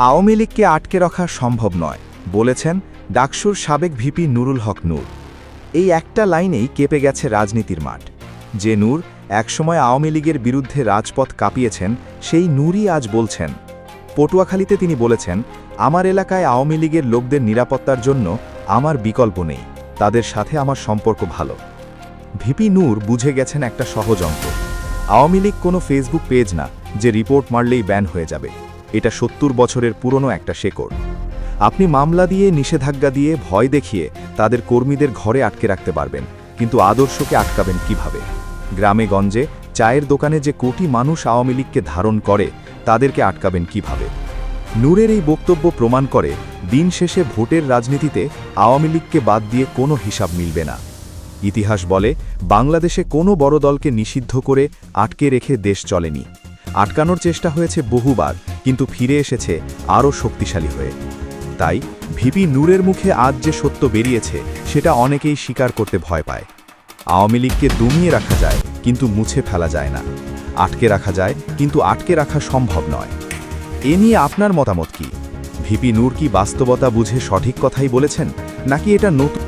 আওয়ামী লীগকে আটকে রাখা সম্ভব নয় বলেছেন ডাকসুর সাবেক ভিপি নুরুল হক নূর। এই একটা লাইনেই কেঁপে গেছে রাজনীতির মাঠ। যে নূর একসময় আওয়ামী লীগের বিরুদ্ধে রাজপথ কাঁপিয়েছেন, সেই নূরই আজ বলছেন। পটুয়াখালীতে তিনি বলেছেন, আমার এলাকায় আওয়ামী লীগের লোকদের নিরাপত্তার জন্য আমার বিকল্প নেই, তাদের সাথে আমার সম্পর্ক ভালো। ভিপি নূর বুঝে গেছেন একটা সহজ অঙ্ক। আওয়ামী লীগ কোনো ফেসবুক পেজ না যে রিপোর্ট মারলেই ব্যান হয়ে যাবে। এটা ৭০ বছরের পুরনো একটা শেকড়। আপনি মামলা দিয়ে, নিষেধাজ্ঞা দিয়ে, ভয় দেখিয়ে তাদের কর্মীদের ঘরে আটকে রাখতে পারবেন, কিন্তু আদর্শকে আটকাবেন কিভাবে? গ্রামে গঞ্জে চায়ের দোকানে যে কোটি মানুষ আওয়ামী লীগকে ধারণ করে, তাদেরকে আটকাবেন কিভাবে? নূরের এই বক্তব্য প্রমাণ করে, দিন শেষে ভোটের রাজনীতিতে আওয়ামী লীগকে বাদ দিয়ে কোনো হিসাব মিলবে না। ইতিহাস বলে, বাংলাদেশে কোনো বড় দলকে নিষিদ্ধ করে আটকে রেখে দেশ চলেনি। আটকানোর চেষ্টা হয়েছে বহুবার, কিন্তু ফিরে এসেছে আরও শক্তিশালী হয়ে। তাই ভিপি নূরের মুখে আজ যে সত্য বেরিয়েছে, সেটা অনেকেই স্বীকার করতে ভয় পায়। আওয়ামী লীগকে দমিয়ে রাখা যায়, কিন্তু মুছে ফেলা যায় না। আটকে রাখা যায়, কিন্তু আটকে রাখা সম্ভব নয়। এ নিয়ে আপনার মতামত কি? ভিপি নূর কি বাস্তবতা বুঝে সঠিক কথাই বলেছেন, নাকি এটা নতুন